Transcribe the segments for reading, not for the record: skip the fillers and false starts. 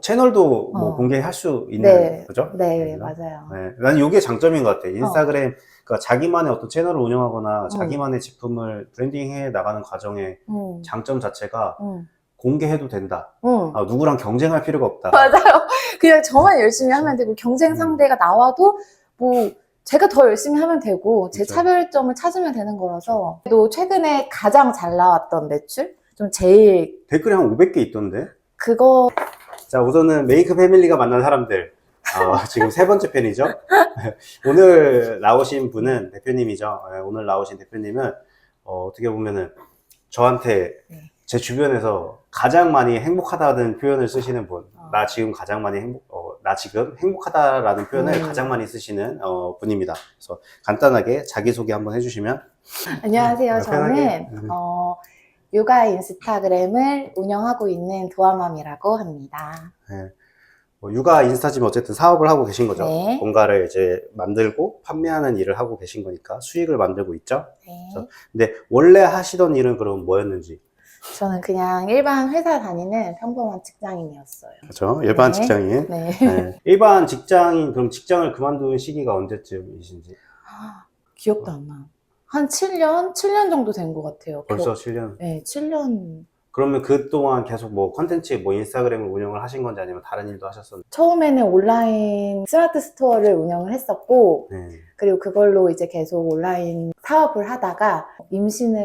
채널도 뭐 어. 공개할 수 있는 네, 거죠? 네, 맞아요. 네, 난 이게 장점인 것 같아. 인스타그램, 그러니까 자기만의 어떤 채널을 운영하거나 음. 자기만의 제품을 브랜딩해 나가는 과정의 장점 자체가 공개해도 된다. 누구랑 경쟁할 필요가 없다. 맞아요. 그냥 저만 열심히 하면 되고, 경쟁 상대가 나와도 뭐 제가 더 열심히 하면 되고, 제 그쵸. 차별점을 찾으면 되는 거라서. 또 최근에 가장 잘 나왔던 매출? 좀 제일 댓글이 한 500개 있던데? 그거 자, 우선은 메이크 패밀리가 만난 사람들. 지금 세 번째 편이죠. 오늘 나오신 분은 대표님이죠. 오늘 나오신 대표님은 어떻게 보면은 저한테 제 주변에서 가장 많이 행복하다는 표현을 쓰시는 분. 나 지금 가장 많이 나 지금 행복하다라는 표현을 가장 많이 쓰시는 분입니다. 그래서 간단하게 자기소개 한번 해주시면. 안녕하세요. 편하게. 저는 육아 인스타그램을 운영하고 있는 도아맘이라고 합니다. 네. 육아 인스타지만 어쨌든 사업을 하고 계신 거죠. 네. 뭔가를 이제 만들고 판매하는 일을 하고 계신 거니까 수익을 만들고 있죠. 네. 근데 원래 하시던 일은 그럼 뭐였는지? 저는 그냥 일반 회사 다니는 평범한 직장인이었어요. 그렇죠. 일반 네. 직장인. 네. 네. 일반 직장인, 그럼 직장을 그만둔 시기가 언제쯤이신지? 기억도 안 나요. 한 7년? 7년 정도 된 것 같아요. 벌써 7년? 네, 7년. 그러면 그동안 계속 뭐 컨텐츠, 뭐 인스타그램을 운영을 하신 건지 아니면 다른 일도 하셨었는지? 처음에는 온라인 스마트 스토어를 운영을 했었고, 네. 그리고 그걸로 이제 계속 온라인 사업을 하다가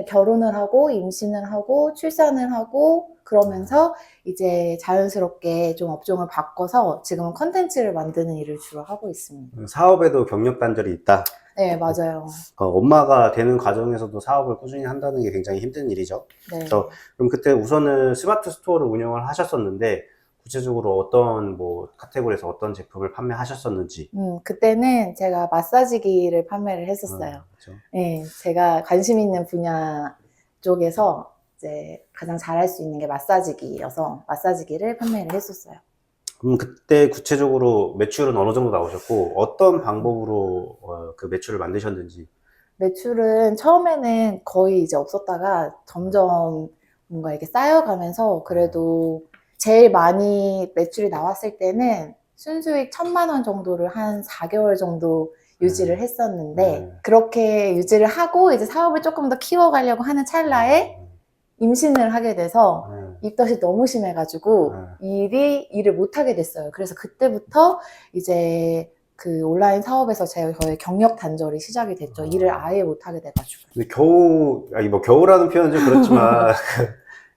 결혼을 하고 임신을 하고 출산을 하고 그러면서 이제 자연스럽게 좀 업종을 바꿔서 지금은 컨텐츠를 만드는 일을 주로 하고 있습니다. 사업에도 경력 단절이 있다? 네, 맞아요. 엄마가 되는 과정에서도 사업을 꾸준히 한다는 게 굉장히 힘든 일이죠. 네. 그래서 그럼 그때 우선은 스마트 스토어를 운영을 하셨었는데 구체적으로 어떤 뭐 카테고리에서 어떤 제품을 판매하셨었는지? 그때는 제가 마사지기를 판매를 했었어요. 그렇죠. 네, 제가 관심 있는 분야 쪽에서 이제 가장 잘할 수 있는 게 마사지기여서 마사지기를 판매를 했었어요. 그럼 그때 구체적으로 매출은 어느 정도 나오셨고 어떤 방법으로 그 매출을 만드셨는지? 매출은 처음에는 거의 이제 없었다가 점점 뭔가 이렇게 쌓여가면서 그래도 제일 많이 매출이 나왔을 때는 순수익 1,000만 원 정도를 한 4개월 정도 유지를 했었는데 그렇게 유지를 하고 이제 사업을 조금 더 키워가려고 하는 찰나에 임신을 하게 돼서 입덧이 너무 심해가지고 일을 못하게 됐어요. 그래서 그때부터 이제 그 온라인 사업에서 저의 경력 단절이 시작이 됐죠. 일을 아예 못하게 돼가지고. 근데 겨우라는 표현은 좀 그렇지만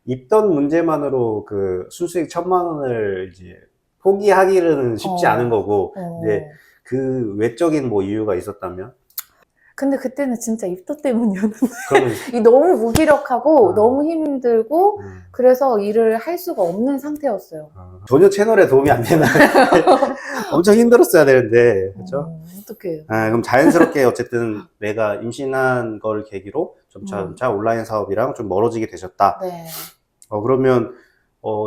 입던 문제만으로 그 순수익 1,000만 원을 이제 포기하기는 쉽지 않은 거고, 근데 그 외적인 뭐 이유가 있었다면? 근데 그때는 진짜 입덧 때문이었는데 그러면 너무 무기력하고 너무 힘들고 그래서 일을 할 수가 없는 상태였어요. 전혀 채널에 도움이 안 되는 엄청 힘들었어야 되는데, 그렇죠? 어떡해요. 그럼 자연스럽게 어쨌든 내가 임신한 걸 계기로 점차 온라인 사업이랑 좀 멀어지게 되셨다. 네. 그러면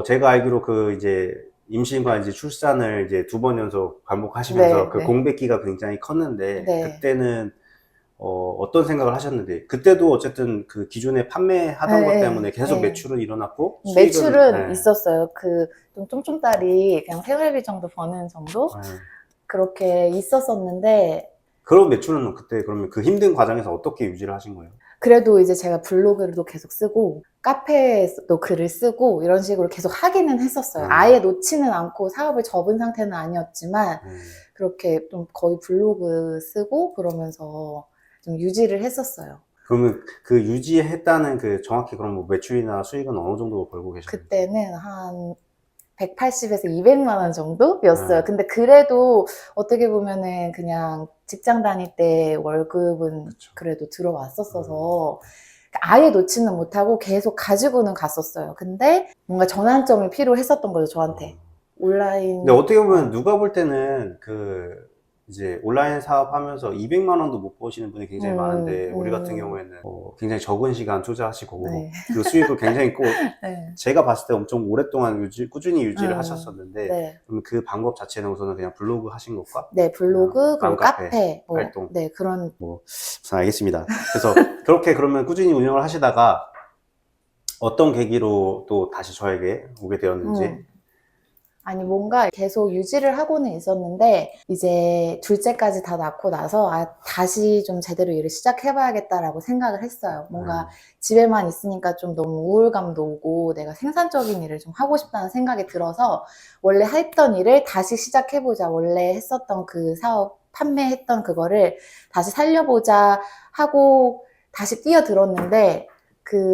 제가 알기로 그 이제 임신과 이제 출산을 이제 2번 연속 반복하시면서 그 공백기가 굉장히 컸는데 그때는 어떤 생각을 하셨는데 그때도 어쨌든 그 기존에 판매하던 것 때문에 계속 매출은 일어났고 매출은 있었어요. 그 좀 쫌쫌따리 그냥 생활비 정도 버는 정도 그렇게 있었었는데 그런 매출은 그때 그러면 그 힘든 과정에서 어떻게 유지를 하신 거예요? 그래도 이제 제가 블로그도 계속 쓰고 카페에도 글을 쓰고 이런 식으로 계속 하기는 했었어요. 아예 놓지는 않고 사업을 접은 상태는 아니었지만 그렇게 좀 거의 블로그 쓰고 그러면서 좀 유지를 했었어요. 그러면 그 유지했다는 그 정확히 그럼 뭐 매출이나 수익은 어느 정도 벌고 계셨나요? 그때는 한 180에서 200만 원 정도였어요. 근데 그래도 어떻게 보면은 그냥 직장 다닐 때 월급은 그래도 들어왔었어서 아예 놓지는 못하고 계속 가지고는 갔었어요. 근데 뭔가 전환점이 필요했었던 거죠, 저한테. 온라인. 근데 어떻게 보면 누가 볼 때는 그 이제 온라인 사업 하면서 200만 원도 못 버시는 분이 굉장히 많은데 우리 같은 경우에는 굉장히 적은 시간 투자하시고 그 수익을 굉장히 제가 봤을 때 엄청 오랫동안 꾸준히 유지를 하셨었는데 그럼 그 방법 자체는 우선은 그냥 블로그 하신 것과 블로그 그리고 카페 활동 그런 우선 알겠습니다. 그래서 그렇게 그러면 꾸준히 운영을 하시다가 어떤 계기로 또 다시 저에게 오게 되었는지 아니 뭔가 계속 유지를 하고는 있었는데 이제 둘째까지 다 낳고 나서 다시 좀 제대로 일을 시작해봐야겠다라고 생각을 했어요. 뭔가 집에만 있으니까 좀 너무 우울감도 오고 내가 생산적인 일을 좀 하고 싶다는 생각이 들어서 원래 했던 일을 다시 시작해보자. 원래 했었던 그 사업 판매했던 그거를 다시 살려보자 하고 다시 뛰어들었는데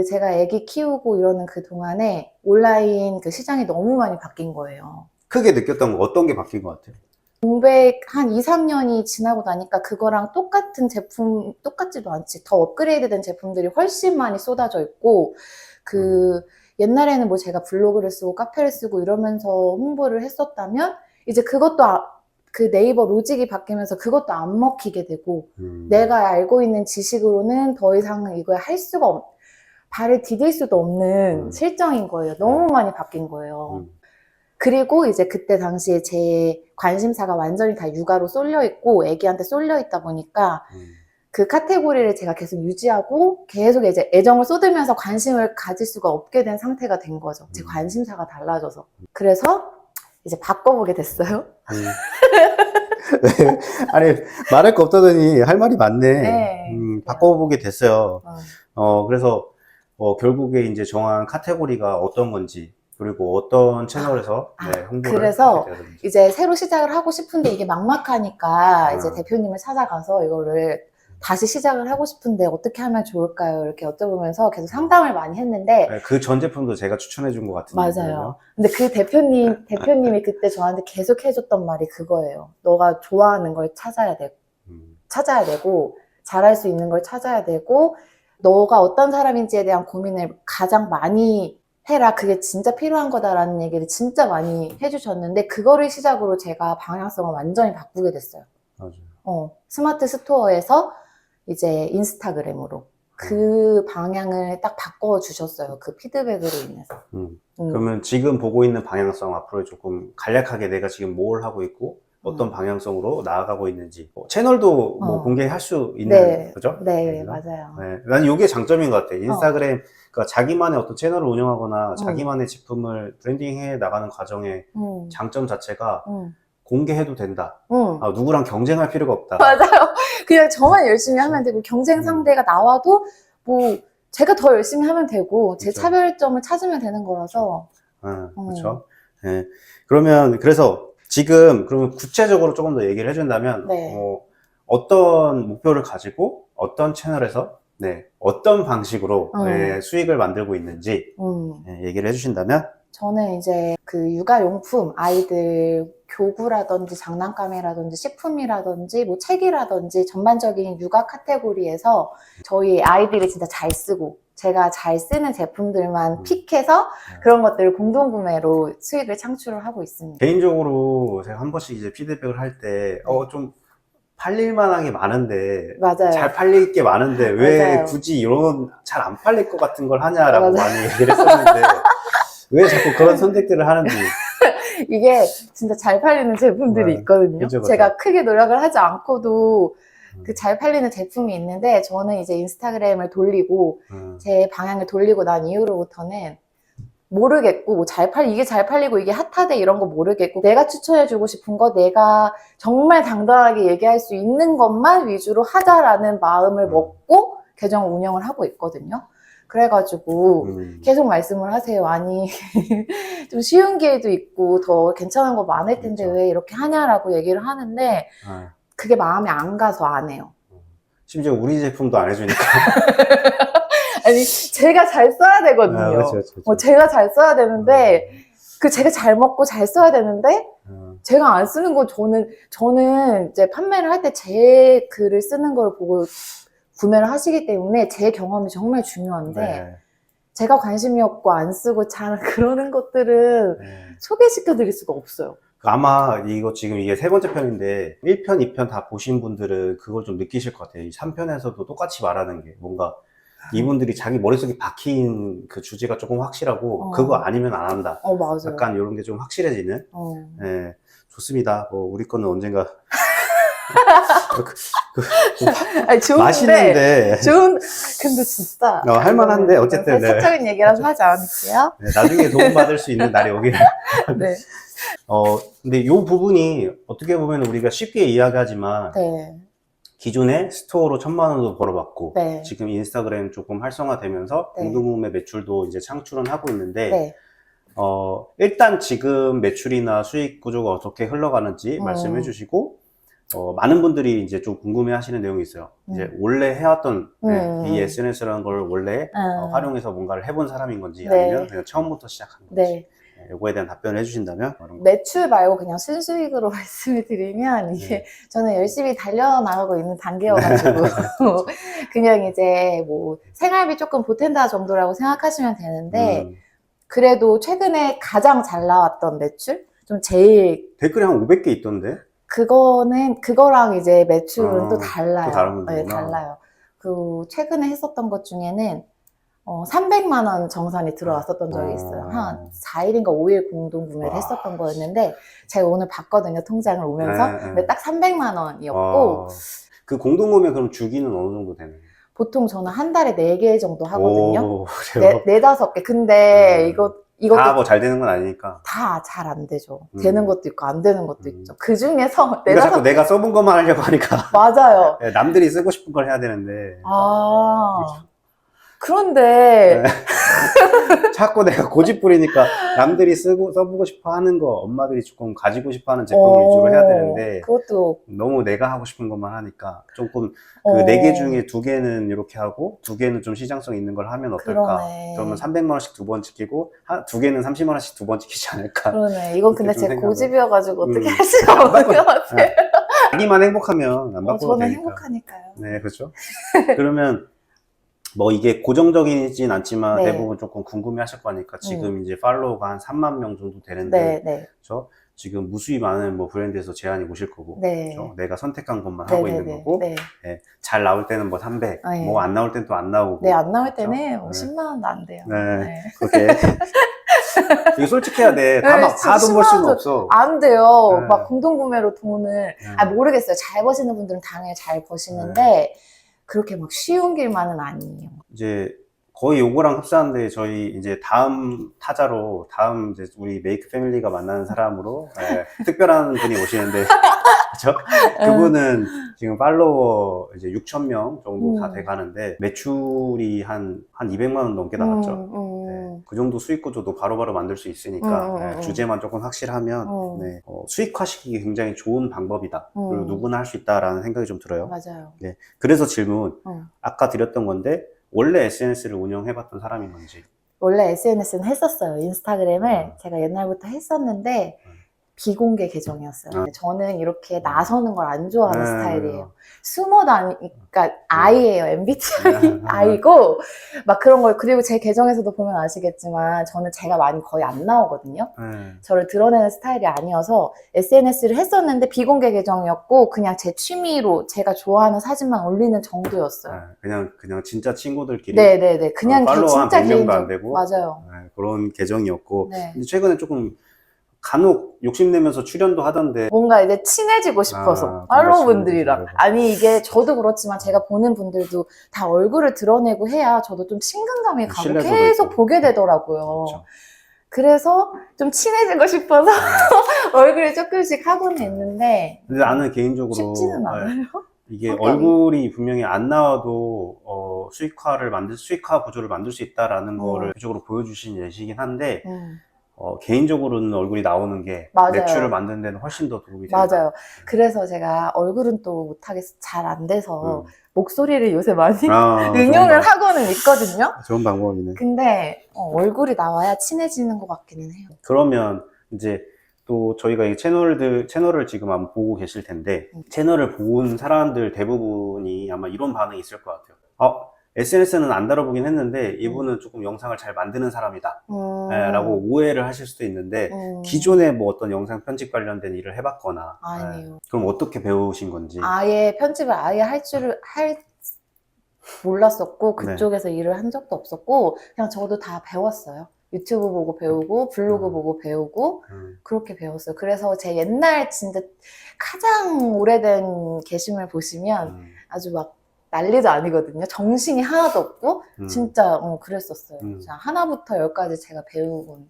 제가 애기 키우고 이러는 그 동안에 온라인 그 시장이 너무 많이 바뀐 거예요. 크게 느꼈던 거 어떤 게 바뀐 것 같아요? 공백 한 2, 3년이 지나고 나니까 그거랑 똑같은 제품, 똑같지도 않지. 더 업그레이드 된 제품들이 훨씬 많이 쏟아져 있고, 옛날에는 뭐 제가 블로그를 쓰고 카페를 쓰고 이러면서 홍보를 했었다면, 이제 그것도 그 네이버 로직이 바뀌면서 그것도 안 먹히게 되고, 내가 알고 있는 지식으로는 더 이상 이거에 할 수가 발을 디딜 수도 없는 실정인 거예요. 너무 많이 바뀐 거예요. 그리고 이제 그때 당시에 제 관심사가 완전히 다 육아로 쏠려 있고 애기한테 쏠려 있다 보니까 그 카테고리를 제가 계속 유지하고 계속 이제 애정을 쏟으면서 관심을 가질 수가 없게 된 상태가 된 거죠. 제 관심사가 달라져서. 그래서 이제 바꿔보게 됐어요. 아니, 말할 거 없다더니 할 말이 많네. 네. 바꿔보게 됐어요. 그래서 결국에 이제 정한 카테고리가 어떤 건지, 그리고 어떤 채널에서 홍보를 그래서 하게 되는지. 이제 새로 시작을 하고 싶은데 이게 막막하니까 이제 대표님을 찾아가서 이거를 다시 시작을 하고 싶은데 어떻게 하면 좋을까요? 이렇게 여쭤보면서 계속 상담을 많이 했는데 그 전 제품도 제가 추천해 준 것 같은데. 맞아요. 근데 그 대표님이 그때 저한테 계속 해줬던 말이 그거예요. 너가 좋아하는 걸 찾아야 되고 잘할 수 있는 걸 찾아야 되고 너가 어떤 사람인지에 대한 고민을 가장 많이 해라. 그게 진짜 필요한 거다라는 얘기를 진짜 많이 해주셨는데 그거를 시작으로 제가 방향성을 완전히 바꾸게 됐어요. 맞아요. 스마트 스토어에서 이제 인스타그램으로 그 방향을 딱 바꿔주셨어요. 그 피드백으로 인해서. 그러면 지금 보고 있는 방향성 앞으로 조금 간략하게 내가 지금 뭘 하고 있고 어떤 방향성으로 나아가고 있는지 채널도 뭐 공개할 수 있는 거죠? 네, 맞아요. 난 이게 장점인 것 같아. 인스타그램 그러니까 자기만의 어떤 채널을 운영하거나 자기만의 제품을 브랜딩해 나가는 과정의 장점 자체가 공개해도 된다. 누구랑 경쟁할 필요가 없다. 맞아요. 그냥 저만 열심히 하면 되고 경쟁 상대가 나와도 뭐 제가 더 열심히 하면 되고 제 그렇죠. 차별점을 찾으면 되는 거라서. 그렇죠. 네. 그래서 지금 그러면 구체적으로 조금 더 얘기를 해준다면 어떤 목표를 가지고 어떤 채널에서 어떤 방식으로 수익을 만들고 있는지 얘기를 해주신다면 저는 이제 그 육아용품 아이들 교구라든지 장난감이라든지 식품이라든지 뭐 책이라든지 전반적인 육아 카테고리에서 저희 아이들이 진짜 잘 쓰고 제가 잘 쓰는 제품들만 픽해서 그런 것들을 공동구매로 수익을 창출을 하고 있습니다. 개인적으로 제가 한 번씩 이제 피드백을 할 때 좀 팔릴 만한 게 많은데 맞아요. 잘 팔릴 게 많은데 왜 맞아요. 굳이 이런 잘 안 팔릴 것 같은 걸 하냐라고 많이 얘기를 했었는데 왜 자꾸 그런 선택들을 하는지. 이게 진짜 잘 팔리는 제품들이 있거든요. 그죠. 제가 크게 노력을 하지 않고도 그 잘 팔리는 제품이 있는데 저는 이제 인스타그램을 돌리고 제 방향을 돌리고 난 이후로부터는 모르겠고 뭐 이게 잘 팔리고 이게 핫하대 이런 거 모르겠고 내가 추천해주고 싶은 거 내가 정말 당당하게 얘기할 수 있는 것만 위주로 하자라는 마음을 먹고 계정 운영을 하고 있거든요. 그래가지고 계속 말씀을 하세요. 아니 좀 쉬운 길도 있고 더 괜찮은 거 많을 텐데 왜 이렇게 하냐라고 얘기를 하는데 그게 마음에 안 가서 안 해요. 심지어 우리 제품도 안 해주니까. 아니 제가 잘 써야 되거든요. 그렇죠. 제가 잘 써야 되는데 제가 잘 먹고 잘 써야 되는데 제가 안 쓰는 거 저는 이제 판매를 할 때 제 글을 쓰는 걸 보고 구매를 하시기 때문에 제 경험이 정말 중요한데 제가 관심이 없고 안 쓰고 잘 그러는 것들은 소개시켜 드릴 수가 없어요. 아마 이거 지금 이게 3번째 편인데 1편, 2편 다 보신 분들은 그걸 좀 느끼실 것 같아요. 이 3편에서도 똑같이 말하는 게 뭔가 이분들이 자기 머릿속에 박힌 그 주제가 조금 확실하고 그거 아니면 안 한다. 맞아요. 약간 이런 게 좀 확실해지는. 좋습니다. 뭐 우리 거는 언젠가 아니, 좋은데. 맛있는데. 근데 진짜. 할만한데, 어쨌든. 네. 사적인 얘기라서 하지 않을게요. 네, 나중에 도움받을 수 있는 날이 오기를. 네. 근데 이 부분이 어떻게 보면 우리가 쉽게 이야기하지만, 네. 기존에 스토어로 1,000만 원도 벌어봤고, 네. 지금 인스타그램 조금 활성화되면서 네. 공동구매 매출도 이제 창출은 하고 있는데, 네. 일단 지금 매출이나 수익 구조가 어떻게 흘러가는지 말씀해 주시고, 많은 분들이 이제 좀 궁금해 하시는 내용이 있어요. 이제 원래 해왔던 이 SNS라는 걸 원래 활용해서 뭔가를 해본 사람인 건지, 네. 아니면 그냥 처음부터 시작한 건지. 네. 요거에 대한 답변을 해주신다면? 매출 말고 그냥 순수익으로 말씀을 드리면, 이게 저는 열심히 달려나가고 있는 단계여가지고, 그냥 이제 뭐 생활비 조금 보탠다 정도라고 생각하시면 되는데, 그래도 최근에 가장 잘 나왔던 매출? 좀 제일. 댓글이 한 500개 있던데? 그거랑 이제 매출은 또 달라요. 또 다른 네, 달라요. 최근에 했었던 것 중에는, 300만 원 정산이 들어왔었던 적이 있어요. 한 4일인가 5일 공동 구매를 했었던 거였는데, 제가 오늘 봤거든요, 통장을 오면서. 근데 딱 300만 원이었고. 그 공동 구매 그럼 주기는 어느 정도 되나요? 보통 저는 한 달에 4개 정도 하거든요. 그래요? 4-5개. 근데 이것도 다 뭐 잘 되는 건 아니니까. 다 잘 안 되죠. 되는 것도 있고 안 되는 것도 있죠. 그 중에서 그러니까 자꾸 내가 써본 것만 하려고 하니까. 맞아요. 남들이 쓰고 싶은 걸 해야 되는데. 그런데 자꾸 내가 고집 부리니까 남들이 써보고 싶어 하는 거, 엄마들이 조금 가지고 싶어 하는 제품을 위주로 해야 되는데, 그것도 너무 내가 하고 싶은 것만 하니까 조금 그 4개 중에 2개는 이렇게 하고 2개는 좀 시장성 있는 걸 하면 어떨까? 그러네. 그러면 300만 원씩 2번 찍히고 2개는 30만 원씩 2번 찍히지 않을까? 그러네. 이건 근데 제 생각을. 고집이어가지고 어떻게 할 수가 없는 것 같아요. 자기만 행복하면 안 바꿔도 저는 되니까. 행복하니까요. 네, 그렇죠. 그러면 뭐 이게 고정적이진 않지만 네. 대부분 조금 궁금해 하실 거니까 지금 이제 팔로워가 한 3만 명 정도 되는데, 그렇죠? 지금 무수히 많은 뭐 브랜드에서 제안이 오실 거고, 그렇죠? 내가 선택한 것만 하고 있는 거고, 잘 나올 때는 뭐 300, 뭐 안 나올 때는 또 안 나오고. 네, 안 나올 때는 그렇죠? 뭐 10만 원도 안 돼요. 네, 그렇게. 이거 솔직해야 돼. 다 돈 벌 수는 없어. 안 돼요. 막 공동구매로 돈을, 모르겠어요. 잘 버시는 분들은 당연히 잘 버시는데, 그렇게 막 쉬운 길만은 아니에요. 이제 거의 요거랑 흡사한데 저희 이제 다음 타자로 이제 우리 메이크 패밀리가 만나는 사람으로 특별한 분이 오시는데 그렇죠? 그분은 지금 팔로워 이제 6,000명 정도 다 돼가는데 매출이 한 200만 원 넘게 나갔죠. 그 정도 수익 구조도 바로바로 만들 수 있으니까 주제만 조금 확실하면 수익화시키기 굉장히 좋은 방법이다. 그리고 누구나 할 수 있다라는 생각이 좀 들어요. 맞아요. 네. 그래서 질문 아까 드렸던 건데 원래 SNS를 운영해봤던 사람인 건지. 원래 SNS는 했었어요. 인스타그램을 제가 옛날부터 했었는데 비공개 계정이었어요. 저는 이렇게 나서는 걸 안 좋아하는 스타일이에요. 숨어 다니니까 아이예요. MBTI 아이고 막 그런 걸. 그리고 제 계정에서도 보면 아시겠지만 저는 제가 많이 거의 안 나오거든요. 저를 드러내는 스타일이 아니어서 SNS를 했었는데 비공개 계정이었고 그냥 제 취미로 제가 좋아하는 사진만 올리는 정도였어요. 그냥 진짜 친구들끼리. 네네네. 그냥 진짜 개인적. 안 되고. 맞아요. 그런 계정이었고. 근데 최근에 조금 간혹 욕심내면서 출연도 하던데 뭔가 이제 친해지고 싶어서 팔로워분들이랑. 아니 이게 저도 그렇지만 제가 보는 분들도 다 얼굴을 드러내고 해야 저도 좀 친근감이 가고 계속 있고. 보게 되더라고요. 그렇죠. 그래서 좀 친해지고 싶어서 얼굴을 조금씩 하고는 있는데 근데 나는 개인적으로 쉽지는 않아요. 이게 얼굴이 분명히 안 나와도 수익화 구조를 만들 수 있다라는 거를 구체적으로 보여주신 예시긴 한데 개인적으로는 얼굴이 나오는 게 매출을 만드는 데는 훨씬 더 도움이 된다. 맞아요. 그래서 제가 얼굴은 또 못하겠어. 잘 안 돼서 목소리를 요새 많이 응용을 하고는 있거든요. 좋은 방법이네. 근데 얼굴이 나와야 친해지는 것 같기는 해요. 그러면 이제 또 저희가 이 채널을 지금 아마 보고 계실 텐데 채널을 본 사람들 대부분이 아마 이런 반응이 있을 것 같아요. SNS는 안 다뤄보긴 했는데 이분은 조금 영상을 잘 만드는 사람이다 라고 오해를 하실 수도 있는데 기존에 뭐 어떤 영상 편집 관련된 일을 해봤거나 아니에요. 그럼 어떻게 배우신 건지. 아예 편집을 아예 할 몰랐었고 그쪽에서 일을 한 적도 없었고 그냥 저도 다 배웠어요. 유튜브 보고 배우고 블로그 음. 보고 배우고 그렇게 배웠어요. 그래서 제 옛날 진짜 가장 오래된 게시물 보시면 아주 막 난리도 아니거든요. 정신이 하나도 없고 진짜 그랬었어요. 진짜 하나부터 열까지 제가 배우는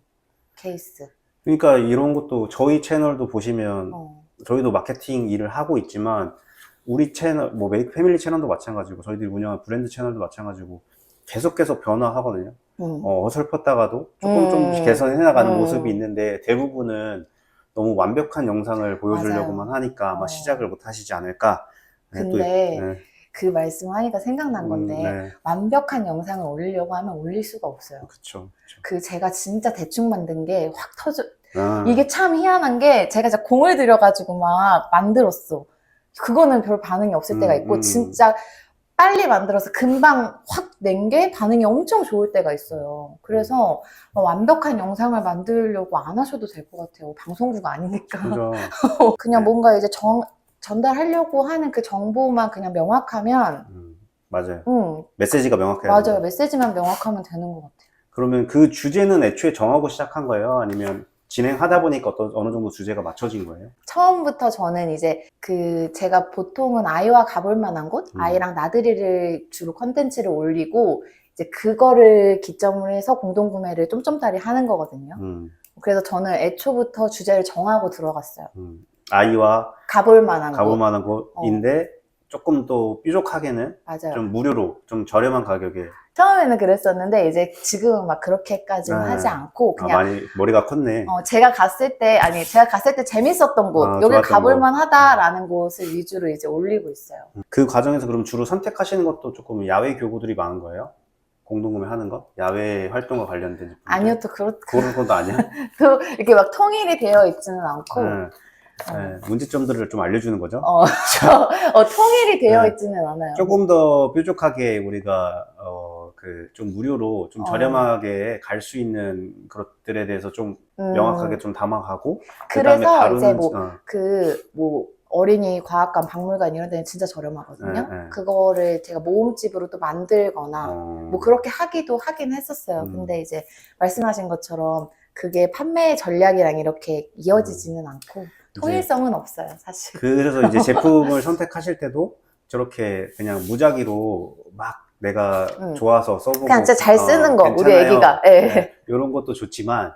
케이스. 그러니까 이런 것도 저희 채널도 보시면 어. 저희도 마케팅 일을 하고 있지만 우리 채널, 뭐 메이크 패밀리 채널도 마찬가지고 저희들이 운영한 브랜드 채널도 마찬가지고 계속 변화하거든요. 어설펐다가도 조금씩 개선해 나가는 모습이 있는데 대부분은 너무 완벽한 영상을 보여주려고만 맞아요. 하니까 아마 시작을 못 하시지 않을까. 네, 또, 근데 네. 그 말씀하니까 생각난 건데 네. 완벽한 영상을 올리려고 하면 올릴 수가 없어요. 그쵸. 그 제가 진짜 대충 만든 게 확 터져. 아, 이게 참 희한한 게 제가 진짜 공을 들여가지고 막 만들었어. 그거는 별 반응이 없을 때가 있고 진짜 빨리 만들어서 금방 확 낸 게 반응이 엄청 좋을 때가 있어요. 그래서 완벽한 영상을 만들려고 안 하셔도 될 것 같아요. 방송주가 아니니까. 그죠. 그냥 네. 뭔가 이제 전달하려고 하는 그 정보만 그냥 명확하면 맞아요. 메시지가 명확해야 맞아요. 돼요. 메시지만 명확하면 되는 것 같아요. 그러면 그 주제는 애초에 정하고 시작한 거예요? 아니면 진행하다 보니까 어느 정도 주제가 맞춰진 거예요? 처음부터 저는 이제 제가 보통은 아이와 가볼 만한 곳, 아이랑 나들이를 주로 컨텐츠를 올리고 이제 그거를 기점으로 해서 공동구매를 쫌쫌따리 하는 거거든요. 그래서 저는 애초부터 주제를 정하고 들어갔어요. 아이와 가볼 만한 가볼 곳. 만한 곳인데 조금 또 뾰족하게는 맞아요. 좀 무료로 좀 저렴한 가격에 처음에는 그랬었는데 이제 지금은 막 그렇게까지는 네. 하지 않고 그냥 많이 머리가 컸네. 제가 갔을 때 재밌었던 곳, 여기 좋았던 가볼만 하다라는 곳을 위주로 이제 올리고 있어요. 그 과정에서 그럼 주로 선택하시는 것도 조금 야외 교구들이 많은 거예요? 공동구매 하는 거? 야외 활동과 관련된 제품들? 아니요, 또 그런 것도 아니야? 또 이렇게 막 통일이 되어 있지는 않고 네, 문제점들을 좀 알려주는 거죠? 통일이 되어 네. 있지는 않아요. 조금 더 뾰족하게 우리가 좀 무료로 좀 저렴하게 갈 수 있는 것들에 대해서 좀 명확하게 좀 담아가고 그다음에 그래서 다루는 이제 어린이 과학관, 박물관 이런 데는 진짜 저렴하거든요. 네. 그거를 제가 모음집으로 또 만들거나 뭐 그렇게 하긴 했었어요. 근데 이제 말씀하신 것처럼 그게 판매 전략이랑 이렇게 이어지지는 않고 통일성은 없어요, 사실. 그래서 이제 제품을 선택하실 때도 저렇게 그냥 무작위로 막 내가 좋아서 써보고 그냥 진짜 잘 쓰는 거, 괜찮아요. 우리 애기가. 네, 이런 것도 좋지만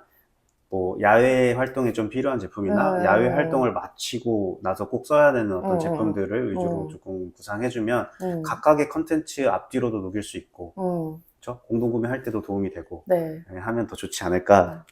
뭐 야외 활동에 좀 필요한 제품이나 야외 활동을 마치고 나서 꼭 써야 되는 어떤 제품들을 위주로 조금 구상해주면 각각의 컨텐츠 앞뒤로도 녹일 수 있고 그렇죠? 공동구매 할 때도 도움이 되고 네. 하면 더 좋지 않을까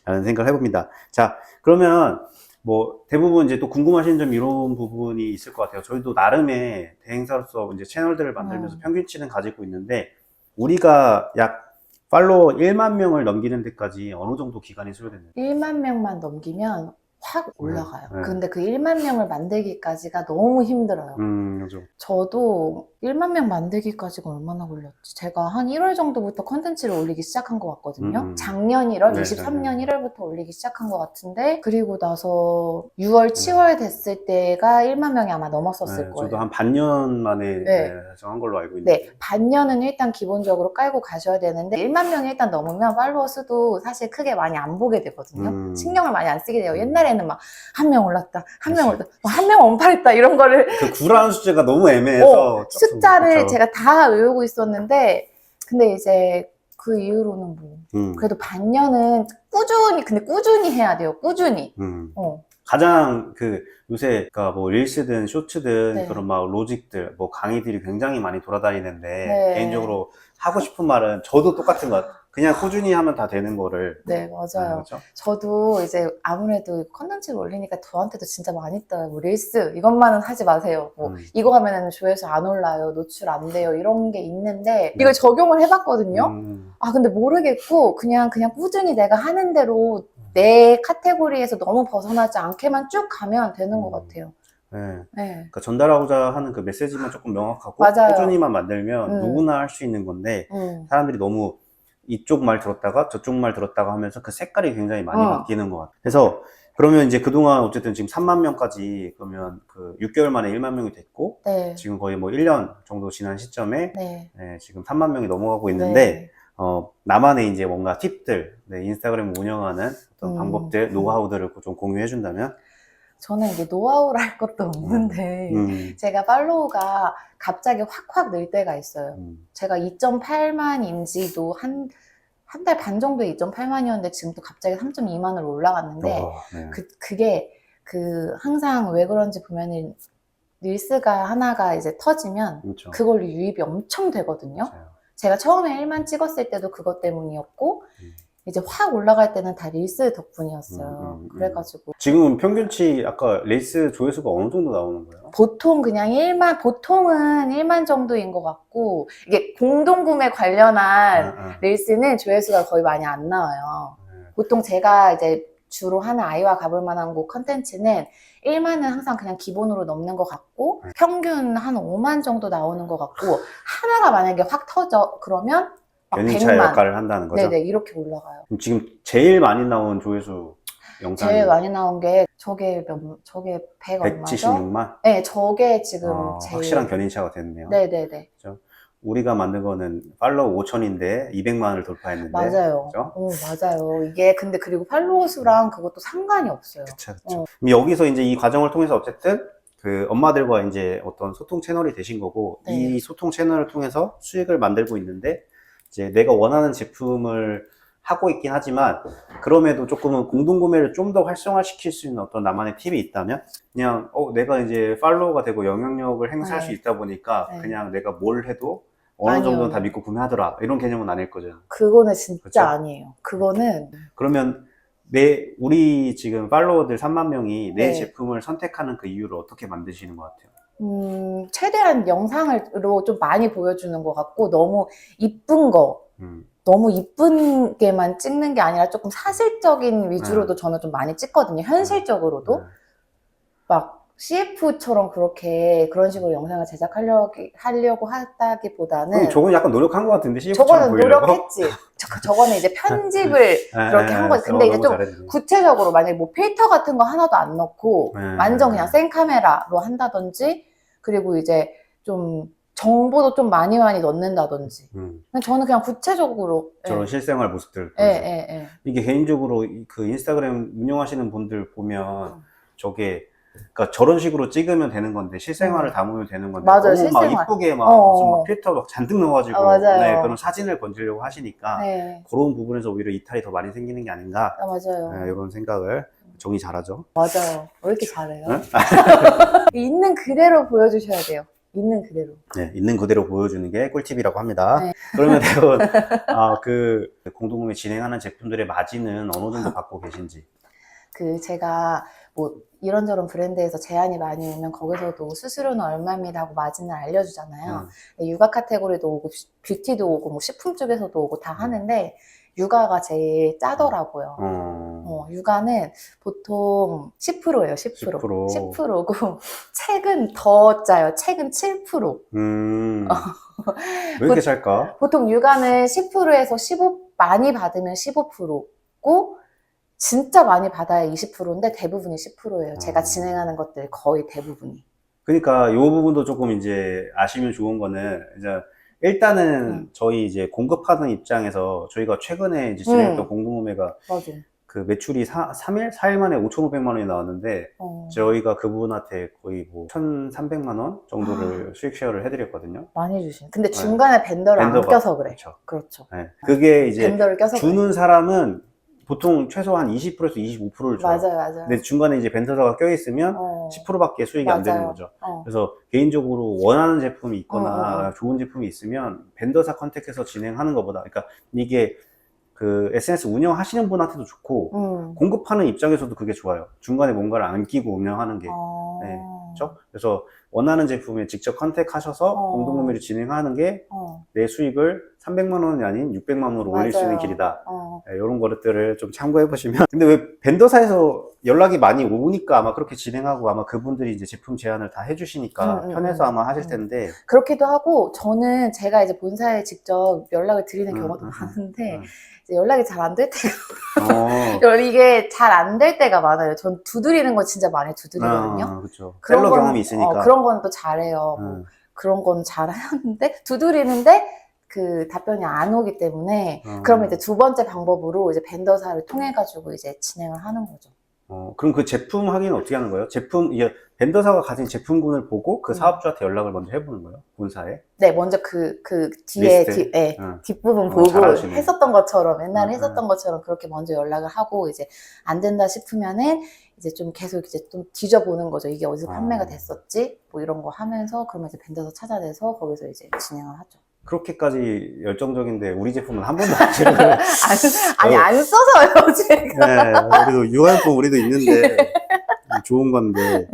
라는 생각을 해봅니다. 자, 그러면 뭐 대부분 이제 또 궁금하신 점 이런 부분이 있을 것 같아요. 저희도 나름의 대행사로서 이제 채널들을 만들면서 평균치는 가지고 있는데 우리가 약 팔로워 1만 명을 넘기는 데까지 어느 정도 기간이 소요됐나요? 1만 명만 넘기면 확 올라가요. 네. 근데 그 1만 명을 만들기까지가 너무 힘들어요. 그렇죠. 저도 1만 명 만들기까지가 얼마나 걸렸지? 제가 한 1월 정도부터 컨텐츠를 올리기 시작한 것 같거든요. 작년 1월, 네, 23년 1월부터 올리기 시작한 것 같은데 그리고 나서 6월, 7월 됐을 때가 1만 명이 아마 넘었었을 거예요. 저도 한 반년 만에 정한 걸로 알고 있는데 네, 반년은 일단 기본적으로 깔고 가셔야 되는데 1만 명이 일단 넘으면 팔로워 수도 사실 크게 많이 안 보게 되거든요. 신경을 많이 안 쓰게 돼요. 옛날에는 막 한 명 올랐다, 한 명 올랐다, 한 명 언팔했다 이런 거를 그 9라는 숫자가 너무 애매해서 숫자를 그렇죠. 제가 다 외우고 있었는데 근데 이제 그 이후로는 뭐 그래도 반년은 꾸준히 해야 돼요. 꾸준히. 가장 요새 뭐 릴스든 쇼츠든 네. 그런 막 로직들 뭐 강의들이 굉장히 많이 돌아다니는데 네. 개인적으로 하고 싶은 말은 저도 똑같은 것 같아요. 그냥 꾸준히 하면 다 되는 거를. 네, 맞아요. 그렇죠? 저도 이제 아무래도 컨텐츠를 올리니까 저한테도 진짜 많이 떠요. 뭐 릴스 이것만은 하지 마세요. 뭐 이거 하면은 조회수 안 올라요. 노출 안 돼요. 이런 게 있는데 이걸 적용을 해봤거든요. 근데 모르겠고 그냥 꾸준히 내가 하는 대로 내 카테고리에서 너무 벗어나지 않게만 쭉 가면 되는 것 같아요. 네. 네. 그러니까 전달하고자 하는 그 메시지만 조금 명확하고 맞아요. 꾸준히만 만들면 누구나 할 수 있는 건데 사람들이 너무 이쪽 말 들었다가 저쪽 말 들었다가 하면서 그 색깔이 굉장히 많이 바뀌는 것 같아요. 그래서 그러면 이제 그동안 어쨌든 지금 3만 명까지 그러면 6개월 만에 1만 명이 됐고 네. 지금 거의 뭐 1년 정도 지난 시점에 네. 지금 3만 명이 넘어가고 있는데 나만의 이제 뭔가 팁들, 네, 인스타그램 운영하는 어떤 방법들, 노하우들을 좀 공유해준다면? 저는 이게 노하우를 할 것도 없는데, 제가 팔로우가 갑자기 확확 늘 때가 있어요. 제가 2.8만 인지도 한 달 반 정도에 2.8만이었는데 지금 또 갑자기 3.2만으로 올라갔는데, 네. 그게 항상 왜 그런지 보면은 릴스가 하나가 이제 터지면 그렇죠. 그걸로 유입이 엄청 되거든요. 맞아요. 제가 처음에 1만 찍었을 때도 그것 때문이었고, 이제 확 올라갈 때는 다 릴스 덕분이었어요. 그래가지고. 지금 평균치 아까 릴스 조회수가 어느 정도 나오는 거예요? 보통 그냥 보통은 1만 정도인 것 같고, 이게 공동구매 관련한 릴스는 조회수가 거의 많이 안 나와요. 보통 제가 이제 주로 하는 아이와 가볼 만한 곳 컨텐츠는 1만은 항상 그냥 기본으로 넘는 것 같고, 평균 한 5만 정도 나오는 것 같고, 하나가 만약에 확 터져, 그러면 막 연인차 100만. 역할을 한다는 거죠? 네네, 이렇게 올라가요. 그럼 지금 제일 많이 나온 조회수 영상이 제일 많이 나온 게, 저게 100 얼마죠? 176만? 네, 저게 지금 제일. 확실한 견인차가 됐네요. 네네네. 그렇죠? 우리가 만든 거는 팔로우 5천인데 200만을 돌파했는데. 맞아요. 그렇죠? 맞아요. 이게 근데 그리고 팔로워 수랑 그것도 상관이 없어요. 그쵸. 그럼 여기서 이제 이 과정을 통해서 어쨌든 그 엄마들과 이제 어떤 소통 채널이 되신 거고, 네. 이 소통 채널을 통해서 수익을 만들고 있는데, 이제 내가 원하는 제품을 하고 있긴 하지만, 그럼에도 조금은 공동구매를 좀 더 활성화시킬 수 있는 어떤 나만의 팁이 있다면, 그냥, 내가 이제 팔로워가 되고 영향력을 행사할 수 있다 보니까, 그냥 내가 뭘 해도 어느 정도는 다 믿고 구매하더라. 이런 개념은 아닐 거죠. 그거는 진짜 그쵸? 아니에요. 그거는. 그러면 우리 지금 팔로워들 3만 명이 내 제품을 선택하는 그 이유를 어떻게 만드시는 것 같아요? 최대한 영상으로 좀 많이 보여주는 것 같고, 너무 이쁜 거. 너무 이쁜 게만 찍는 게 아니라 조금 사실적인 위주로도 저는 좀 많이 찍거든요. 현실적으로도. 막 CF처럼 그런 식으로 영상을 제작하려고 하다기보다는. 저건 약간 노력한 것 같은데, CF처럼 저거는 보이려고? 노력했지. 저거는 이제 편집을 그렇게 한 거지. 근데 이제 좀 잘했네. 구체적으로 만약에 뭐 필터 같은 거 하나도 안 넣고 완전 그냥 생카메라로 한다든지, 그리고 이제 좀 정보도 좀 많이 넣는다든지. 저는 그냥 구체적으로. 저런 실생활 모습들. 이게 개인적으로 그 인스타그램 운영하시는 분들 보면 저게, 그러니까 저런 식으로 찍으면 되는 건데, 실생활을 담으면 되는 건데, 맞아요, 너무 막 실생활. 이쁘게 무슨 막 필터 막 잔뜩 넣어가지고 맞아요. 그런 사진을 건지려고 하시니까 그런 부분에서 오히려 이탈이 더 많이 생기는 게 아닌가. 맞아요. 이런 생각을 정리 잘하죠. 맞아요. 왜 이렇게 잘해요? 있는 그대로 보여주셔야 돼요. 있는 그대로. 네, 있는 그대로 보여주는 게 꿀팁이라고 합니다. 그러면 대본 그 공동구매 진행하는 제품들의 마진은 어느 정도 받고 계신지? 제가 뭐 이런저런 브랜드에서 제안이 많이 오면 거기서도 수수료는 얼마입니다 하고 마진을 알려주잖아요. 육아 카테고리도 오고 뷰티도 오고 뭐 식품 쪽에서도 오고 다 하는데, 육아가 제일 짜더라고요. 육아는 보통 10%예요. 10%. 10%고 책은 더 짜요. 책은 7%. 왜 이렇게 짤까? 보통 육아는 10%에서 15, 많이 받으면 15%고 진짜 많이 받아야 20%인데 대부분이 10%예요. 제가 진행하는 것들 거의 대부분이. 그러니까 이 부분도 조금 이제 아시면 좋은 거는, 이제 일단은 저희 이제 공급하는 입장에서 저희가 최근에 이제 진행했던 공동구매가 그 매출이 3일? 4일 만에 5,500만 원이 나왔는데, 저희가 그분한테 거의 뭐 1,300만 원 정도를 수익 쉐어를 해드렸거든요. 많이 주신. 근데 중간에 벤더를 안 껴서 그래. 그렇죠. 그게 이제 벤더를 껴서 주는 사람은 보통 최소한 20%에서 25%를 줘요. 맞아요. 근데 중간에 이제 벤더사가 껴있으면 10%밖에 수익이 안 되는 거죠. 그래서 개인적으로 원하는 제품이 있거나 좋은 제품이 있으면 벤더사 컨택해서 진행하는 것보다, 그러니까 이게 그 SNS 운영하시는 분한테도 좋고 공급하는 입장에서도 그게 좋아요. 중간에 뭔가를 안 끼고 운영하는 게. 그렇죠? 그래서 원하는 제품에 직접 컨택하셔서 공동구매를 진행하는 게 내 수익을 300만 원이 아닌 600만 원으로 올릴 수 있는 길이다. 이런 것들을 좀 참고해 보시면. 근데 왜 벤더사에서 연락이 많이 오니까 아마 그렇게 진행하고, 아마 그분들이 이제 제품 제안을 다 해주시니까 편해서 아마 하실 텐데. 그렇기도 하고, 제가 이제 본사에 직접 연락을 드리는 경우도 많은데 이제 연락이 잘 안 될 때가 이게 잘 안 될 때가 많아요. 전 두드리는 거 진짜 많이 두드리거든요. 그렇죠. 셀러 경험이 있으니까. 그런 건 또 잘해요. 그런 건 잘하는데 두드리는데 그 답변이 안 오기 때문에 그러면 이제 두 번째 방법으로 이제 벤더사를 통해 가지고 이제 진행을 하는 거죠. 그럼 그 제품 확인은 어떻게 하는 거예요? 이게 벤더사가 가진 제품군을 보고 그 사업주한테 연락을 먼저 해보는 거예요? 본사에? 네, 먼저 그 뒤에, 리스트? 뒷부분 보고 잘하시네. 했었던 것처럼, 옛날에 했었던 것처럼 그렇게 먼저 연락을 하고, 이제 안 된다 싶으면은, 이제 좀 계속 이제 좀 뒤져보는 거죠. 이게 어디서 판매가 됐었지? 뭐 이런 거 하면서, 그러면 이제 벤더사 찾아내서 거기서 이제 진행을 하죠. 그렇게까지 열정적인데 우리 제품은 한 번도 안 쓰는 거예요. 아니, 안 써서요, 제가. 네, 그래도 유효품 우리도 있는데 좋은 건데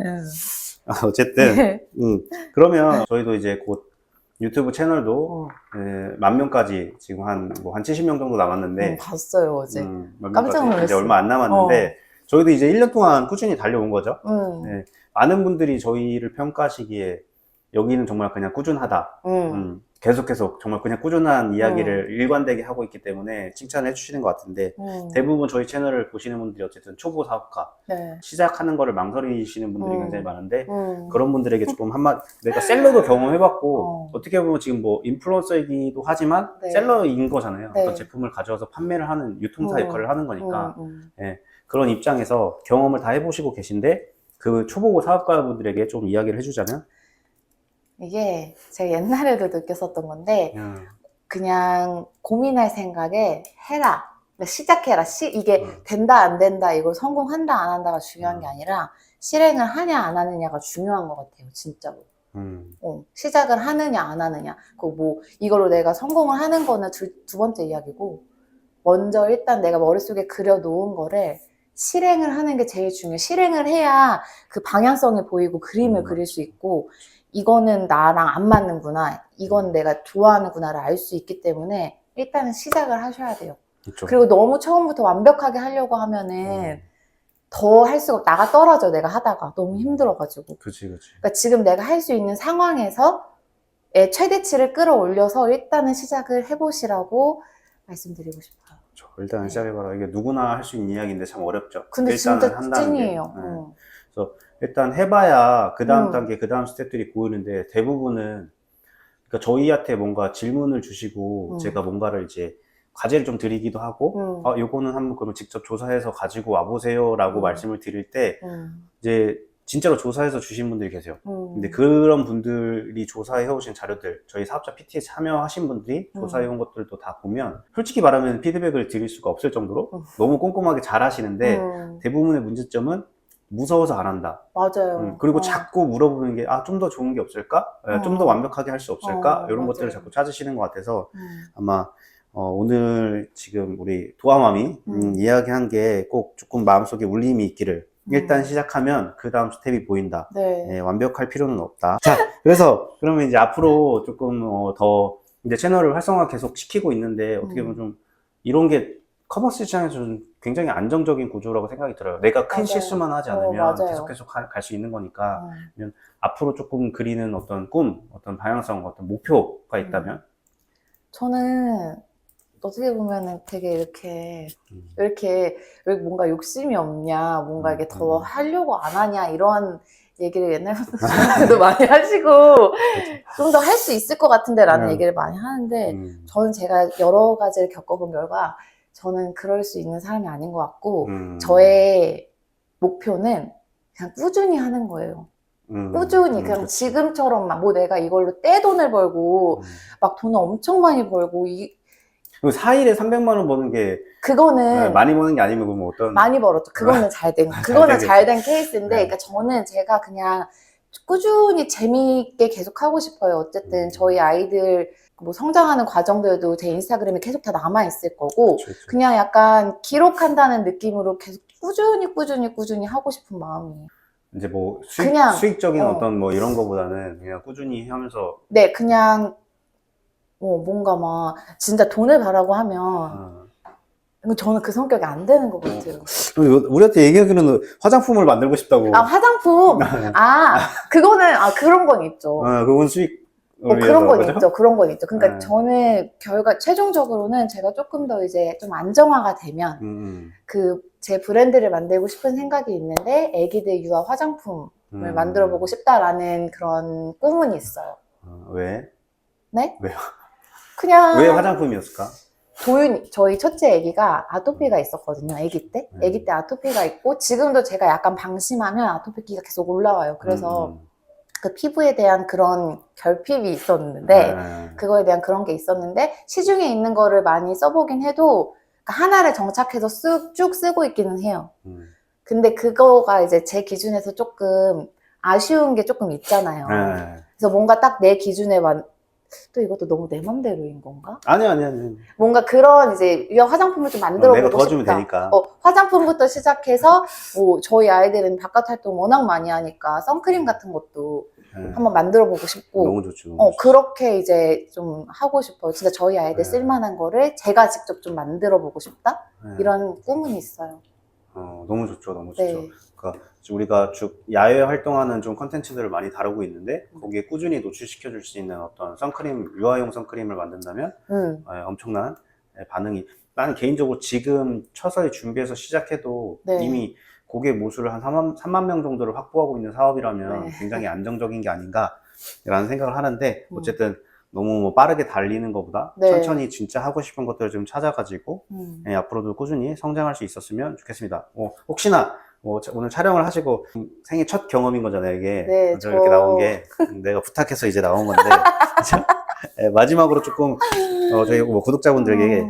어쨌든 그러면 저희도 이제 곧 유튜브 채널도 10,000명까지 지금 한 70명 정도 남았는데 봤어요, 어제. 깜짝 놀랐어요. 이제 얼마 안 남았는데 저희도 이제 1년 동안 꾸준히 달려온 거죠. 네, 많은 분들이 저희를 평가하시기에 여기는 정말 그냥 꾸준하다. 계속 정말 그냥 꾸준한 이야기를 일관되게 하고 있기 때문에 칭찬을 해주시는 것 같은데 대부분 저희 채널을 보시는 분들이 어쨌든 초보 사업가 네. 시작하는 거를 망설이시는 분들이 굉장히 많은데 그런 분들에게 조금 내가 셀러도 경험해봤고 어떻게 보면 지금 뭐 인플루언서이기도 하지만 네. 셀러인 거잖아요. 네. 어떤 제품을 가져와서 판매를 하는 유통사 역할을 하는 거니까 예, 그런 입장에서 경험을 다 해보시고 계신데 그 초보 사업가분들에게 좀 이야기를 해주자면 이게 제가 옛날에도 느꼈었던 건데 그냥 고민할 생각에 해라. 시작해라. 이게 된다 안 된다 이걸 성공한다 안 한다가 중요한 게 아니라 실행을 하냐 안 하느냐가 중요한 것 같아요. 진짜로. 시작을 하느냐 안 하느냐. 뭐 이걸로 내가 성공을 하는 거는 두 번째 이야기고 먼저 일단 내가 머릿속에 그려놓은 거를 실행을 하는 게 제일 중요해요. 실행을 해야 그 방향성이 보이고 그림을 그릴 수 있고 이거는 나랑 안 맞는구나. 이건 내가 좋아하는구나를 알 수 있기 때문에 일단은 시작을 하셔야 돼요. 그쵸. 그리고 너무 처음부터 완벽하게 하려고 하면은 더 할 수가 나가 떨어져. 내가 하다가 너무 힘들어가지고. 그치. 그러니까 지금 내가 할 수 있는 상황에서 최대치를 끌어올려서 일단은 시작을 해보시라고 말씀드리고 싶어요. 그쵸. 일단은 시작해봐라. 이게 누구나 할 수 있는 이야기인데 참 어렵죠. 근데 일단은 진짜 한다는 게. 찐이에요. 그래서 일단 해봐야 그 다음 단계, 그 다음 스텝들이 보이는데 대부분은 그러니까 저희한테 뭔가 질문을 주시고 제가 뭔가를 이제 과제를 좀 드리기도 하고 요거는 한번 그러면 직접 조사해서 가지고 와보세요 라고 말씀을 드릴 때 이제 진짜로 조사해서 주신 분들이 계세요. 근데 그런 분들이 조사해 오신 자료들 저희 사업자 PT에 참여하신 분들이 조사해 온 것들도 다 보면 솔직히 말하면 피드백을 드릴 수가 없을 정도로 너무 꼼꼼하게 잘 하시는데 대부분의 문제점은 무서워서 안 한다. 맞아요. 그리고 자꾸 물어보는 게, 좀 더 좋은 게 없을까? 좀 더 완벽하게 할 수 없을까? 이런 맞아요. 것들을 자꾸 찾으시는 것 같아서 아마 오늘 지금 우리 도아맘이 이야기한 게 꼭 조금 마음속에 울림이 있기를 일단 시작하면 그 다음 스텝이 보인다. 네. 완벽할 필요는 없다. 자, 그래서 그러면 이제 앞으로 조금 더 이제 채널을 활성화 계속 시키고 있는데 어떻게 보면 좀 이런 게 커머스 시장에서는 굉장히 안정적인 구조라고 생각이 들어요. 내가 큰 맞아요. 실수만 하지 않으면 맞아요. 계속 갈 수 있는 거니까 앞으로 조금 그리는 어떤 꿈, 어떤 방향성, 어떤 목표가 있다면 저는 어떻게 보면은 되게 이렇게 왜 뭔가 욕심이 없냐, 뭔가 이렇게 더 하려고 안 하냐 이런 얘기를 옛날부터 저한테도 많이 하시고 좀 더 할 수 있을 것 같은데 라는 얘기를 많이 하는데 저는 제가 여러 가지를 겪어본 결과 저는 그럴 수 있는 사람이 아닌 것 같고 저의 목표는 그냥 꾸준히 하는 거예요. 꾸준히 그냥 그치. 지금처럼 막 뭐 내가 이걸로 떼돈을 벌고 막 돈을 엄청 많이 벌고 그리고 4일에 300만 원 버는 게 그거는 많이 버는 게 아니면 뭐 어떤 많이 벌었죠. 그거는 잘 된 케이스인데 그러니까 저는 제가 그냥 꾸준히 재미있게 계속 하고 싶어요. 어쨌든 저희 아이들 뭐 성장하는 과정들도 제 인스타그램에 계속 다 남아있을 거고 그쵸. 그냥 약간 기록한다는 느낌으로 계속 꾸준히 하고 싶은 마음이에요. 이제 뭐 그냥, 수익적인 어떤 뭐 이런 거보다는 그냥 꾸준히 하면서 네, 그냥 뭔가 막 진짜 돈을 바라고 하면 저는 그 성격이 안 되는 것 같아요. 우리한테 얘기하기로는 화장품을 만들고 싶다고. 화장품. 그거는 그런 건 있죠. 그건 수익. 그런 건 있죠. 그런 건 있죠. 그러니까 저는 최종적으로는 제가 조금 더 이제 좀 안정화가 되면 제 브랜드를 만들고 싶은 생각이 있는데 애기들 유아 화장품을 만들어 보고 싶다라는 그런 꿈은 있어요. 왜? 네? 왜요? 그냥 왜 화장품이었을까? 저희 첫째 아기가 아토피가 있었거든요. 아기 때. 아기 때 아토피가 있고 지금도 제가 약간 방심하면 아토피기가 계속 올라와요. 그래서 그 피부에 대한 그런 결핍이 있었는데 그거에 대한 그런 게 있었는데 시중에 있는 거를 많이 써보긴 해도 하나를 정착해서 쭉 쓰고 있기는 해요. 근데 그거가 이제 제 기준에서 조금 아쉬운 게 조금 있잖아요. 그래서 뭔가 딱 내 기준에 또 이것도 너무 내 맘대로인 건가? 아니. 뭔가 그런 이제 유형 화장품을 좀 만들어 내가 보고 도와주면 싶다. 되니까. 화장품부터 시작해서 뭐 저희 아이들은 바깥 활동 워낙 많이 하니까 선크림 같은 것도 한번 만들어 보고 싶고 너무 좋죠. 너무 좋죠. 그렇게 이제 좀 하고 싶어요. 진짜 저희 아이들 쓸만한 거를 제가 직접 좀 만들어 보고 싶다? 이런 꿈은 있어요. 너무 좋죠. 너무 좋죠. 네. 그러니까 우리가 쭉 야외 활동하는 좀 컨텐츠들을 많이 다루고 있는데 거기에 꾸준히 노출시켜 줄 수 있는 어떤 선크림, 유아용 선크림을 만든다면 엄청난 반응이, 나는 개인적으로 지금 처서히 준비해서 시작해도 네. 이미 고객 모수를 한 3만 명 정도를 확보하고 있는 사업이라면 네. 굉장히 안정적인 게 아닌가 라는 생각을 하는데 어쨌든 너무 뭐 빠르게 달리는 것보다 네. 천천히 진짜 하고 싶은 것들을 좀 찾아가지고 앞으로도 꾸준히 성장할 수 있었으면 좋겠습니다. 혹시나 오늘 촬영을 하시고 생애 첫 경험인 거잖아요, 이게. 네, 이렇게 나온 게 내가 부탁해서 이제 나온 건데 마지막으로 조금 저희 구독자분들에게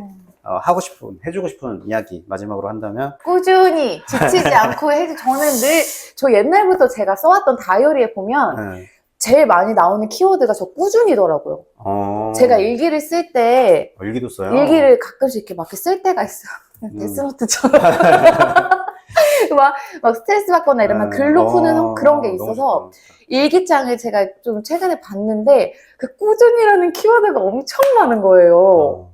해주고 싶은 이야기 마지막으로 한다면, 꾸준히 지치지 않고 저는 늘 저 옛날부터 제가 써왔던 다이어리에 보면 제일 많이 나오는 키워드가 저 꾸준히더라고요. 제가 일기를 쓸 때 일기도 써요? 일기를 가끔씩 이렇게 막 쓸 때가 있어요. 데스노트처럼. 막 스트레스 받거나 이러면 글로 푸는 그런 게 있어서 일기장을 제가 좀 최근에 봤는데 그 꾸준히라는 키워드가 엄청 많은 거예요.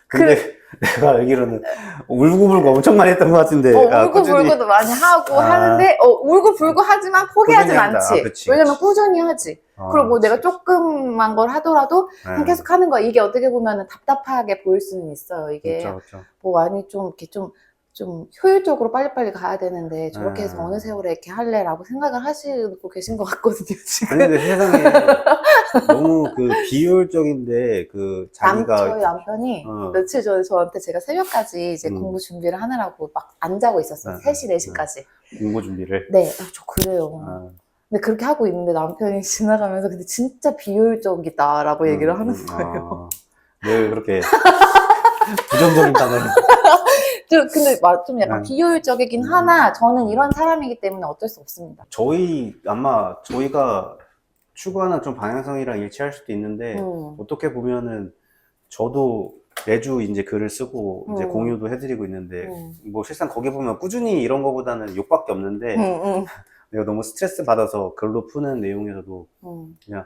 근데 내가 알기로는 울고불고 엄청 많이 했던 것 같은데. 울고불고도 많이 하고 하는데 울고불고 하지만 포기하진 않지. 왜냐면 꾸준히 하지. 그리고 뭐 내가 조금만 걸 하더라도 계속 하는 거, 이게 어떻게 보면 답답하게 보일 수는 있어요. 이게 그쵸. 뭐 많이 좀 이렇게 좀 효율적으로 빨리빨리 가야 되는데 저렇게 해서 어느 세월에 이렇게 할래라고 생각을 하시고 계신 것 같거든요, 지금. 아니, 근데 세상에 너무 그 비효율적인데 자기가 저희 남편이 며칠 전에 저한테 제가 새벽까지 이제 공부 준비를 하느라고 막 안 자고 있었어요. 3시, 4시까지. 공부 준비를? 네, 저 그래요. 근데 그렇게 하고 있는데 남편이 지나가면서 근데 진짜 비효율적이다라고 얘기를 하는 거예요. 왜 그렇게 부정적인 단어를. 근데 좀 약간 비효율적이긴 하나 저는 이런 사람이기 때문에 어쩔 수 없습니다. 아마 저희가 추구하는 좀 방향성이랑 일치할 수도 있는데 어떻게 보면은 저도 매주 이제 글을 쓰고 이제 공유도 해드리고 있는데 뭐 실상 거기 보면 꾸준히 이런 거보다는 욕밖에 없는데 내가 너무 스트레스 받아서 글로 푸는 내용에서도 그냥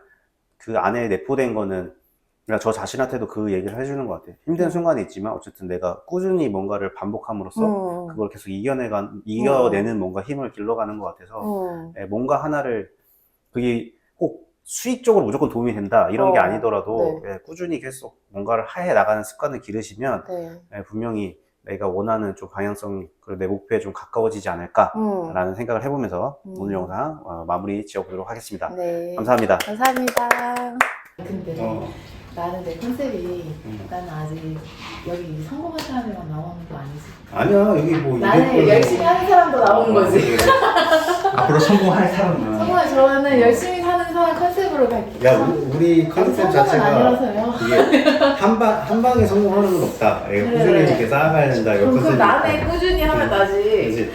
그 안에 내포된 거는 그냥 저 자신한테도 그 얘기를 해주는 것 같아요. 힘든 순간이 있지만 어쨌든 내가 꾸준히 뭔가를 반복함으로써 그걸 계속 이겨내는 뭔가 힘을 길러가는 것 같아서 뭔가 하나를, 그게 꼭 수익적으로 무조건 도움이 된다 이런 게 아니더라도 꾸준히 계속 뭔가를 해 나가는 습관을 기르시면 분명히 내가 원하는 좀 방향성, 그리고 내 목표에 좀 가까워지지 않을까라는 생각을 해보면서 오늘 영상 마무리 지어보도록 하겠습니다. 네. 감사합니다. 감사합니다. 근데 나는 내 컨셉이 나는 아직 여기 성공한 사람들만 나오는 거 아니지? 아니야, 여기 뭐 나는 열심히 하는 사람도 나오는 거지. 앞으로 성공할 사람은 저는 열심히 사는 사람 컨셉으로 갈게요. 야, 우리 컨셉 자체가 아니라서요. 이게 한 방에 성공하는 건 없다. 꾸준히 이렇게 쌓아가야 된다. 이거 그럼 컨셉이 나는 꾸준히 하면 나지. 그치?